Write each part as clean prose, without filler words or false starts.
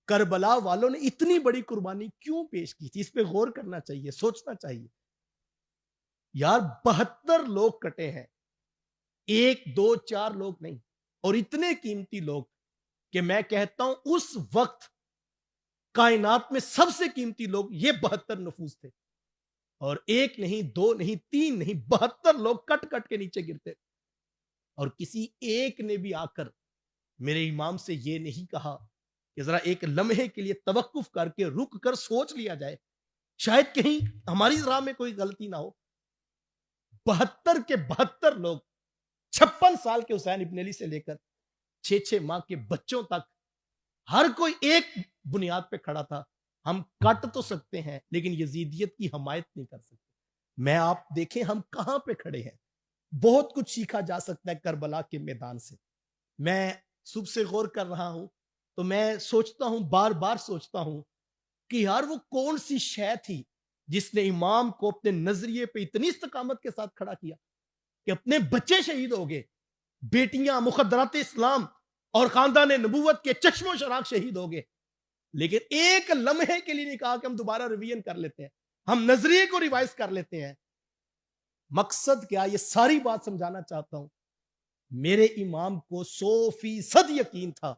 کربلا والوں نے اتنی بڑی قربانی کیوں پیش کی تھی؟ اس پہ غور کرنا چاہیے، سوچنا چاہیے۔ یار 72 لوگ کٹے ہیں، 1 2 4 لوگ نہیں، اور اتنے قیمتی لوگ کہ میں کہتا ہوں اس وقت کائنات میں سب سے قیمتی لوگ یہ 72 نفوس تھے، اور 1 نہیں 2 نہیں 3 نہیں 72 لوگ کٹ کٹ کے نیچے گرتے، اور کسی ایک نے بھی آ کر میرے امام سے یہ نہیں کہا کہ ذرا ایک لمحے کے لیے توقف کر کے رک کر سوچ لیا جائے، شاید کہیں ہماری راہ میں کوئی غلطی نہ ہو۔ 72 کے 72 لوگ 56 سال کے حسین ابن علی سے لے کر 6 ماہ کے بچوں تک ہر کوئی ایک بنیاد پہ کھڑا تھا۔ ہم کٹ تو سکتے ہیں لیکن یزیدیت کی حمایت نہیں کر سکتے۔ میں آپ دیکھیں ہم کہاں پہ کھڑے ہیں، بہت کچھ سیکھا جا سکتا ہے کربلا کے میدان سے۔ میں صبح سے غور کر رہا ہوں تو میں سوچتا ہوں، بار بار سوچتا ہوں کہ یار وہ کون سی شے تھی جس نے امام کو اپنے نظریے پہ اتنی استقامت کے ساتھ کھڑا کیا کہ اپنے بچے شہید ہو گئے، بیٹیاں مخدرات اسلام اور خاندان نبوت کے چشم و چراغ شہید ہو گئے، لیکن ایک لمحے کے لیے نہیں کہا کہ ہم دوبارہ ریویژن کر لیتے ہیں، ہم نظریے کو ریوائز کر لیتے ہیں۔ مقصد کیا؟ یہ ساری بات سمجھانا چاہتا ہوں، میرے امام کو 100% یقین تھا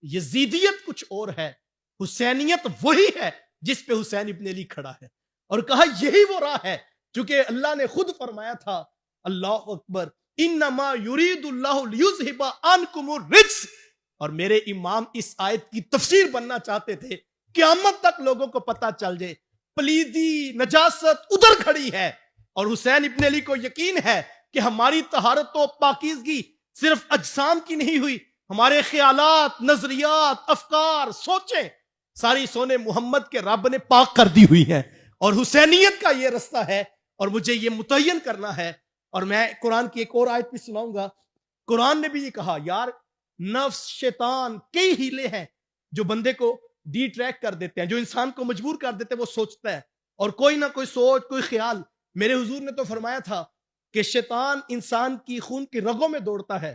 یزیدیت کچھ اور ہے، حسینیت وہی ہے جس پہ حسین ابن علی کھڑا ہے، اور کہا یہی وہ راہ ہے، چونکہ اللہ نے خود فرمایا تھا، اللہ اکبر، انما یرید اللہ لیذھب عنکم الرجس، اور میرے امام اس آیت کی تفسیر بننا چاہتے تھے، قیامت تک لوگوں کو پتا چل جائے پلیدی نجاست ادھر کھڑی ہے، اور حسین ابن علی کو یقین ہے کہ ہماری طہارت و پاکیزگی صرف اجسام کی نہیں ہوئی، ہمارے خیالات، نظریات، افکار، سوچیں ساری سونے محمد کے رب نے پاک کر دی ہوئی ہیں، اور حسینیت کا یہ رستہ ہے، اور مجھے یہ متعین کرنا ہے۔ اور میں قرآن کی ایک اور آیت بھی سناؤں گا، قرآن نے بھی یہ کہا، یار نفس، شیطان، کئی ہیلے ہیں جو بندے کو ڈی ٹریک کر دیتے ہیں، جو انسان کو مجبور کر دیتے ہیں، وہ سوچتا ہے، اور کوئی نہ کوئی سوچ، کوئی خیال۔ میرے حضور نے تو فرمایا تھا کہ شیطان انسان کی خون کی رگوں میں دوڑتا ہے،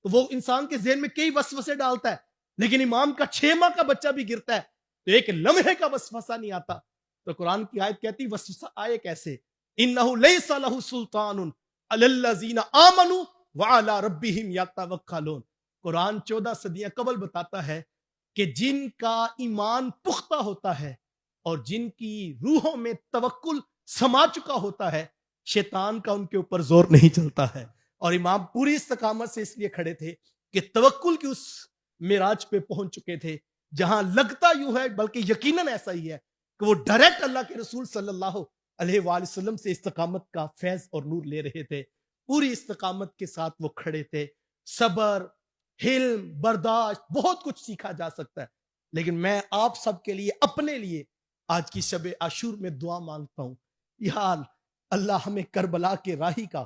تو وہ انسان کے ذہن میں کئی وسوسے ڈالتا ہے، لیکن امام کا 6 ماہ کا بچہ بھی گرتا ہے تو ایک لمحے کا وسوسہ نہیں آتا۔ تو قرآن کی آیت کہتی وسوسہ آئے کیسے؟ انہ لیس لہ سلطان علی الذین آمنوا وعلی ربہم یتوکلون۔ قرآن 14 صدیاں قبل بتاتا ہے کہ جن کا ایمان پختہ ہوتا ہے اور جن کی روحوں میں توکل سما چکا ہوتا ہے، شیطان کا ان کے اوپر زور نہیں چلتا ہے۔ اور امام پوری استقامت سے اس لیے کھڑے تھے کہ توکل کی اس معراج پہ پہنچ چکے تھے جہاں لگتا یوں ہے، بلکہ یقیناً ایسا ہی ہے کہ وہ ڈائریکٹ اللہ کے رسول صلی اللہ علیہ وآلہ وسلم سے استقامت کا فیض اور نور لے رہے تھے۔ پوری استقامت کے ساتھ وہ کھڑے تھے۔ صبر، حلم، برداشت، بہت کچھ سیکھا جا سکتا ہے، لیکن میں آپ سب کے لیے، اپنے لیے آج کی شب عاشور میں دعا مانگتا ہوں، یا اللہ ہمیں کربلا کے راہی کا،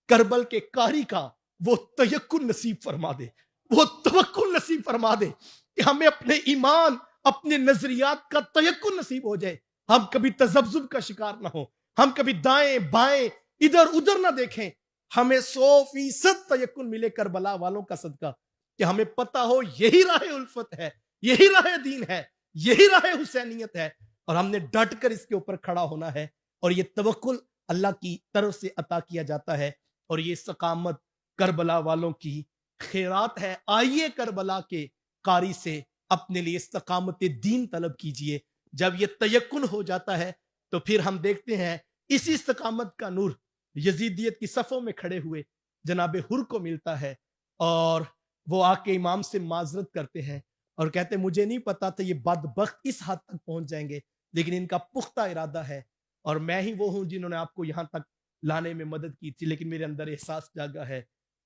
کربل کے کاری کا وہ تیقن نصیب فرما دے، وہ توکل نصیب فرما دے کہ ہمیں اپنے ایمان، اپنے نظریات کا تیقن نصیب ہو جائے، ہم کبھی تذبذب کا شکار نہ ہو، ہم کبھی دائیں بائیں ادھر ادھر نہ دیکھیں، ہمیں 100% تیقن ملے کربلا والوں کا صدقہ کہ ہمیں پتہ ہو یہی راہ الفت ہے، یہی راہ دین ہے، یہی راہ حسینیت ہے، اور ہم نے ڈٹ کر اس کے اوپر کھڑا ہونا ہے، اور یہ توکل اللہ کی طرف سے عطا کیا جاتا ہے، اور یہ استقامت کربلا والوں کی خیرات ہے۔ آئیے کربلا کے قاری سے اپنے لیے استقامت دین طلب کیجئے۔ جب یہ تیقن ہو جاتا ہے تو پھر ہم دیکھتے ہیں اسی استقامت کا نور یزیدیت کی صفوں میں کھڑے ہوئے جناب حر کو ملتا ہے، اور وہ آ کے امام سے معذرت کرتے ہیں اور کہتے ہیں مجھے نہیں پتا تھا یہ بدبخت اس حد تک پہنچ جائیں گے، لیکن ان کا پختہ ارادہ ہے، اور میں ہی وہ ہوں جنہوں نے آپ کو یہاں تک لانے میں مدد کی تھی، لیکن میرے اندر احساس جاگا ہے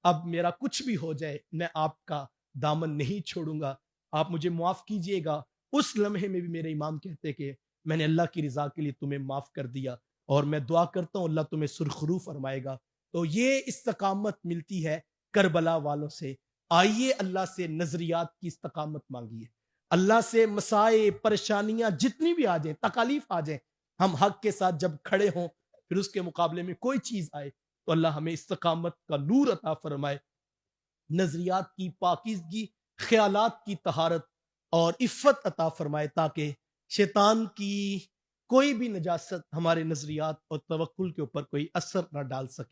اب میرا کچھ بھی ہو جائے میں آپ کا دامن نہیں چھوڑوں گا، آپ مجھے معاف کیجئے گا۔ اس لمحے میں بھی میرے امام کہتے کہ میں نے اللہ کی رضا کے لیے تمہیں معاف کر دیا، اور میں دعا کرتا ہوں اللہ تمہیں سرخرو فرمائے گا۔ تو یہ استقامت ملتی ہے کربلا والوں سے۔ آئیے اللہ سے نظریات کی استقامت مانگیے، اللہ سے مسائل، پریشانیاں جتنی بھی آ جائیں، تکالیف آ جائیں، ہم حق کے ساتھ جب کھڑے ہوں، پھر اس کے مقابلے میں کوئی چیز آئے تو اللہ ہمیں استقامت کا نور عطا فرمائے، نظریات کی پاکیزگی، خیالات کی طہارت، اور عفت عطا فرمائے تاکہ شیطان کی کوئی بھی نجاست ہمارے نظریات اور توکل کے اوپر کوئی اثر نہ ڈال سکے.